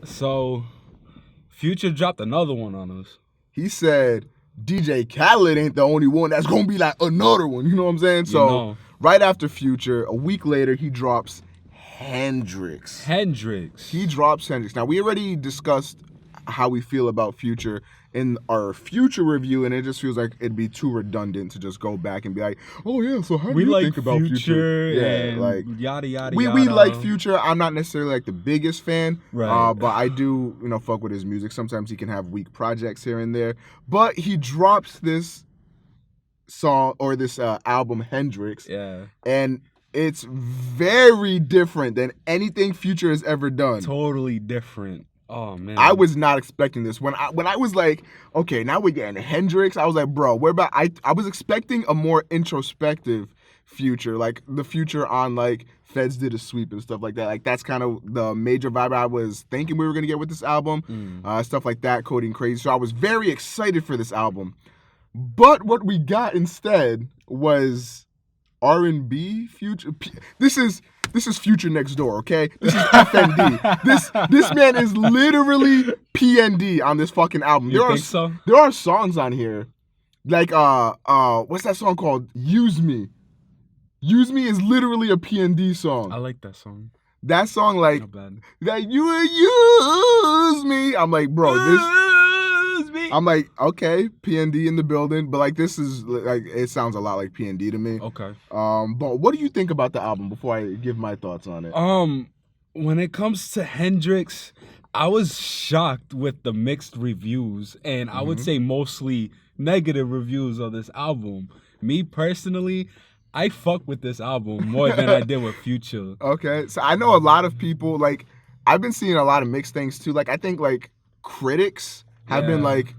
So, Future dropped another one on us. He said DJ Khaled ain't the only one. That's gonna be like another one. You know what I'm saying? So right after Future, a week later, he drops Hendrix. He drops Hendrix. Now we already discussed how we feel about Future in our Future review, and it just feels like it'd be too redundant to just go back and be like, oh yeah, so how do you think about Future? Yeah, like yada yada. We like Future. I'm not necessarily like the biggest fan, right? But I do fuck with his music. Sometimes he can have weak projects here and there, but he drops this song or this album Hendrix, and it's very different than anything Future has ever done. Totally different. Oh man, I was not expecting this. When I was like, okay, now we're getting Hendrix, I was like, bro, we're about. I was expecting a more introspective Future, like the Future on like Feds Did a Sweep and stuff like that. Like that's kind of the major vibe I was thinking we were gonna get with this album. Stuff like that, Coding Crazy. So I was very excited for this album. But what we got instead was R&B Future. This is Future next door, okay? This is FND. This man is literally PND on this fucking album. You think so? There are songs on here like what's that song called? Use Me. Use Me is literally a PND song. I like that song. That song like that you use me. I'm like, bro, this. I'm like, okay, PND in the building, but like this is like it sounds a lot like PND to me. Okay. But what do you think about the album before I give my thoughts on it? When it comes to Hendrix, I was shocked with the mixed reviews, and I would say mostly negative reviews of this album. Me personally, I fuck with this album more than I did with Future. Okay, so I know a lot of people like I've been seeing a lot of mixed things too. Like I think like critics have been like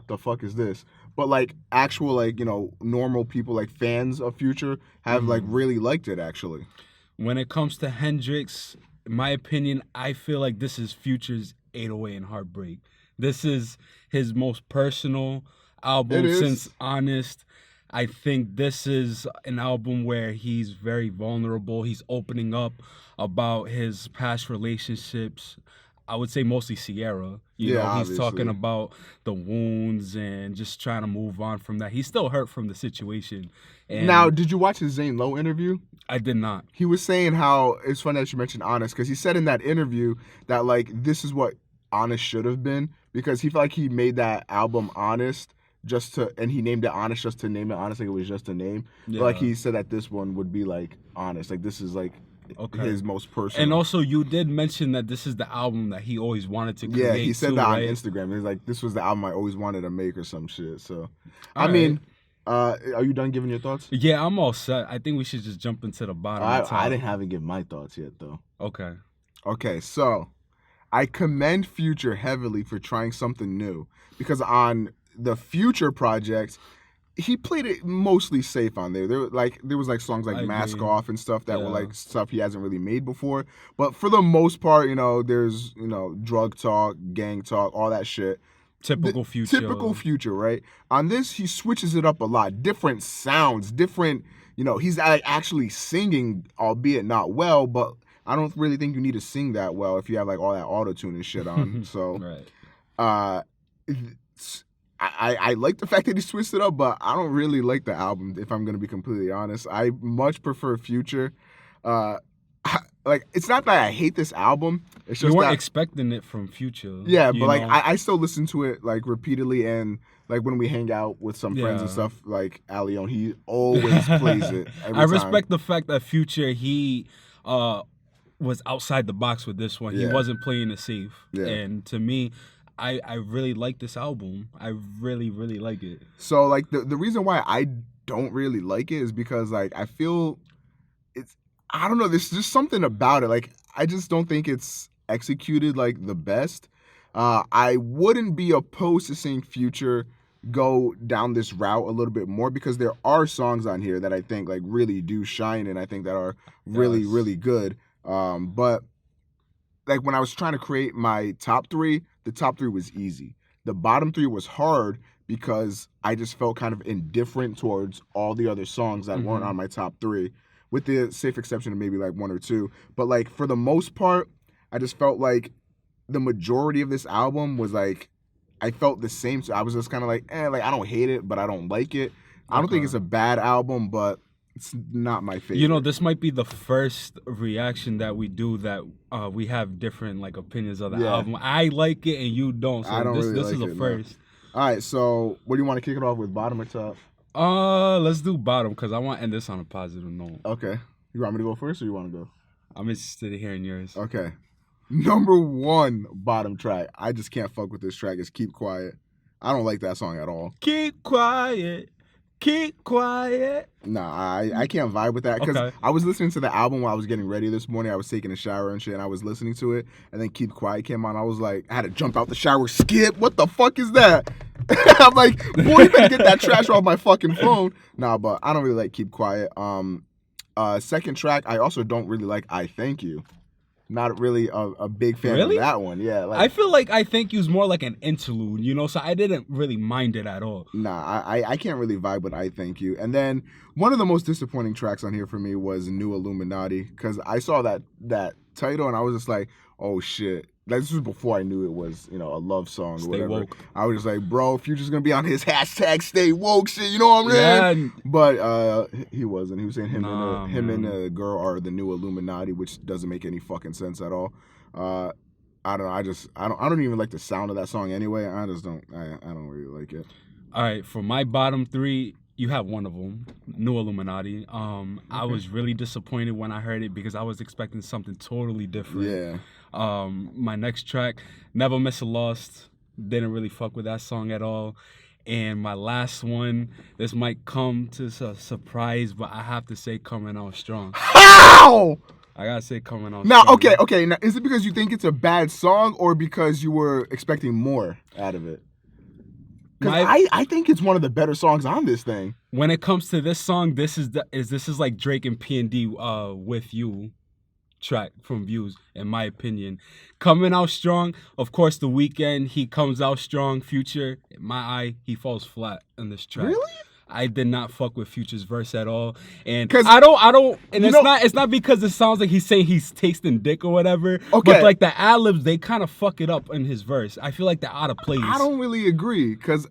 the fuck is this? But like actual like normal people like fans of Future have like really liked it actually. When it comes to Hendrix, in my opinion, I feel like this is Future's 808 and Heartbreak. This is his most personal album since Honest. I think this is an album where he's very vulnerable. He's opening up about his past relationships. I would say mostly Sierra. You know, he's talking about the wounds and just trying to move on from that. He's still hurt from the situation. And now, did you watch his Zane Lowe interview? I did not. He was saying how it's funny that you mentioned Honest because he said in that interview that like this is what Honest should have been because he felt like he made that album Honest and he named it Honest just to name it Honest, like it was just a name. Yeah. But like he said that this one would be like Honest, like this is like his most personal. And also, you did mention that this is the album that he always wanted to create. Yeah, he said too, that right? on Instagram. He's like, this was the album I always wanted to make or some shit. So, I mean, are you done giving your thoughts? Yeah, I'm all set. I think we should just jump into the bottom. I haven't given my thoughts yet, though. Okay, so I commend Future heavily for trying something new because on the Future project, he played it mostly safe on there. There was songs like Mask Off and stuff that were like stuff he hasn't really made before. But for the most part, there's drug talk, gang talk, all that shit. Typical Future, right? On this, he switches it up a lot. Different sounds, different. He's actually singing, albeit not well, but I don't really think you need to sing that well if you have like all that auto-tune and shit on. So, I like the fact that he switched it up, but I don't really like the album, if I'm going to be completely honest. I much prefer Future. It's not that I hate this album. It's just you weren't expecting it from Future. Yeah, but like I still listen to it like repeatedly, and like when we hang out with some friends and stuff, like Alion, he always plays it every I respect the fact that Future, he was outside the box with this one. He wasn't playing it safe. Yeah. And to me, I really like this album. I really, really like it. So like the reason why I don't really like it is because like I feel I don't know, there's just something about it. Like I just don't think it's executed like the best. I wouldn't be opposed to seeing Future go down this route a little bit more because there are songs on here that I think like really do shine and I think that are really, really good. But like when I was trying to create my top three, the top three was easy. The bottom three was hard because I just felt kind of indifferent towards all the other songs that weren't on my top three, with the safe exception of maybe like one or two. But like for the most part, I just felt like the majority of this album was like, I felt the same. So I was just kind of like, like I don't hate it, but I don't like it. I don't think it's a bad album, but it's not my favorite. You know, this might be the first reaction that we do that we have different like opinions of the album. I like it and you don't. So I don't this is a first. No. All right, so what do you want to kick it off with, bottom or top? Let's do bottom because I want to end this on a positive note. Okay. You want me to go first or you want to go? I'm interested in hearing yours. Okay. Number 1 bottom track. I just can't fuck with this track. Is Keep Quiet. I don't like that song at all. Keep quiet. Keep quiet. Nah, I can't vibe with that because I was listening to the album while I was getting ready this morning. I was taking a shower and shit, and I was listening to it, and then Keep Quiet came on. I was like, I had to jump out the shower, skip. What the fuck is that? I'm like, boy, you better get that trash off my fucking phone. Nah, but I don't really like Keep Quiet. Second track, I also don't really like I Thank You. Not really a big fan of that one. Yeah, I feel like I Thank You's more like an interlude, you know, so I didn't really mind it at all. Nah, I can't really vibe with I Thank You. And then one of the most disappointing tracks on here for me was New Illuminati, because I saw that title and I was just like, oh shit. Like, this was before I knew it was, you know, a love song or whatever. Woke. I was just like, bro, Future's gonna be on his hashtag Stay Woke shit, you know what I'm saying? Yeah. But he wasn't. He was saying him and a girl are the new Illuminati, which doesn't make any fucking sense at all. I don't know. I don't even like the sound of that song anyway. I don't really like it. All right, for my bottom 3, you have one of them, New Illuminati. I was really disappointed when I heard it because I was expecting something totally different. Yeah. My next track, Never Miss a Lost, didn't really fuck with that song at all. And my last one, this might come to a surprise, but I have to say Comin Out Strong. How? I gotta say Comin Out Strong. Now, okay. Now, is it because you think it's a bad song or because you were expecting more out of it? Because I think it's one of the better songs on this thing. When it comes to this song, this is like Drake and P&D With You track from Views, in my opinion. Comin Out Strong, of course, The Weeknd, he comes out strong. Future, in my eye, he falls flat in this track. Really? I did not fuck with Future's verse at all, and I don't, and it's not because it sounds like he's saying he's tasting dick or whatever. Okay. But like the ad-libs, they kind of fuck it up in his verse. I feel like they're out of place. I don't really agree because.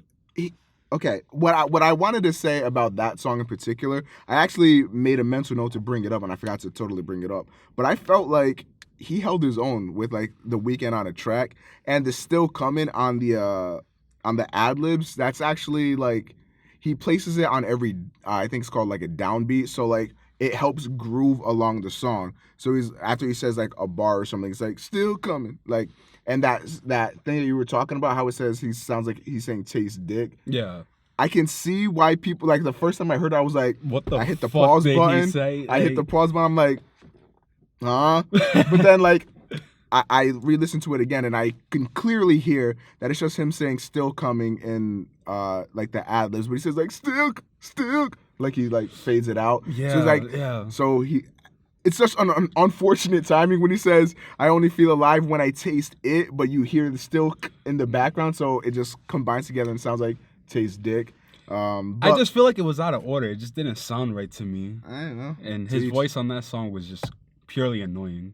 Okay, what I wanted to say about that song in particular, I actually made a mental note to bring it up, and I forgot to totally bring it up. But I felt like he held his own with like The Weeknd on a track, and the Still Coming on the ad libs. That's actually like he places it on every I think it's called like a downbeat, so like it helps groove along the song. So after he says like a bar or something, it's like still coming, like. And that thing that you were talking about, how it says he sounds like he's saying taste dick. Yeah. I can see why people, like the first time I heard it, I was like, what the I hit the fuck pause did button. He say? I hit the pause button. I'm like, huh? But then like, I re-listened to it again and I can clearly hear that it's just him saying still coming in like the ad-libs. But he says like, still, like he like fades it out. Yeah, so it's like, so it's just an unfortunate timing when he says, I only feel alive when I taste it, but you hear the still in the background, so it just combines together and sounds like taste dick. I just feel like it was out of order. It just didn't sound right to me. I don't know. And his voice on that song was just purely annoying.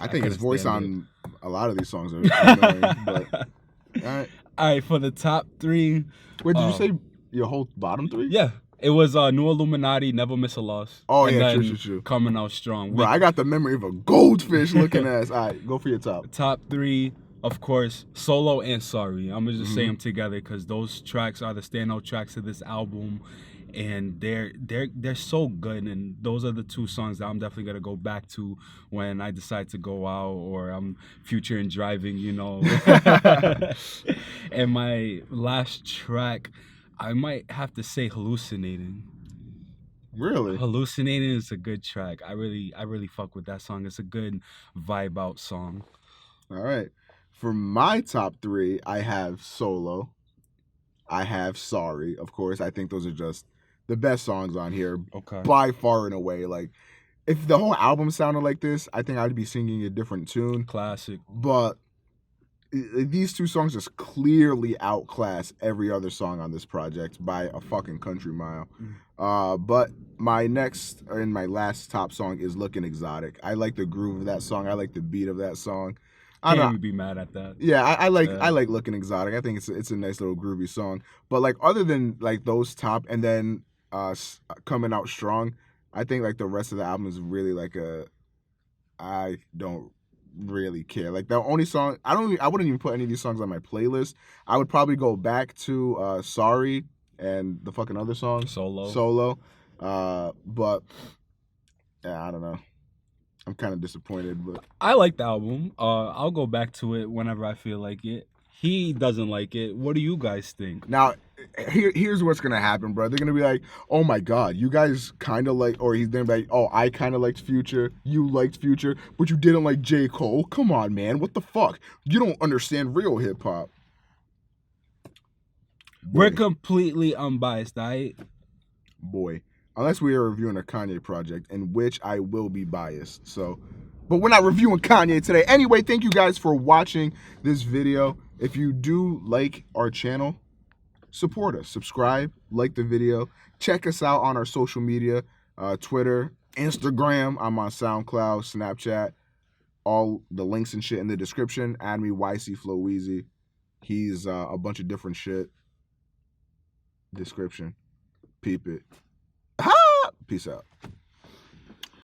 I think his voice on a lot of these songs are annoying. But, all right, for the top 3. Wait, did you say your whole bottom 3? Yeah. It was New Illuminati, Never Miss a Loss. Oh, and yeah, true. Comin Out Strong. Bro, I got the memory of a goldfish looking ass. All right, go for your top. Top 3, of course, Solo and Sorry. I'm going to just say them together because those tracks are the standout tracks of this album. And they're so good. And those are the 2 songs that I'm definitely going to go back to when I decide to go out or I'm future and driving, you know. And my last track, I might have to say Hallucinating. Really? Hallucinating is a good track. I really fuck with that song. It's a good vibe out song. All right. For my top 3, I have Solo. I have Sorry, of course. I think those are just the best songs on here. Okay. By far and away. Like, if the whole album sounded like this, I think I'd be singing a different tune. Classic. But these 2 songs just clearly outclass every other song on this project by a fucking country mile. But my next and my last top song is Lookin Exotic. I like the groove of that song. I like the beat of that song. I Can't know. even be mad at that. Yeah, I like Lookin Exotic. I think it's a nice little groovy song. But like other than like those top and then Coming Out Strong, I think like the rest of the album is really like I don't really care. Like the only song I wouldn't even put any of these songs on my playlist. I would probably go back to Sorry and the fucking other song Solo. But yeah, I don't know. I'm kind of disappointed, but I like the album. I'll go back to it whenever I feel like it. He doesn't like it. What do you guys think? now here's what's gonna happen, bro. They're gonna be like, "Oh my god, you guys kind of like," or he's gonna be like, "Oh, I kind of liked Future, you liked Future, but you didn't like J. Cole. Come on, man, what the fuck? You don't understand real hip hop." We're completely unbiased, boy, unless we are reviewing a Kanye project, in which I will be biased. So, but we're not reviewing Kanye today. Anyway, thank you guys for watching this video. If you do like our channel, support us. Subscribe, like the video. Check us out on our social media, Twitter, Instagram. I'm on SoundCloud, Snapchat. All the links and shit in the description. Add me YC Flow Eazy. He's a bunch of different shit. Description. Peep it. Ha! Peace out.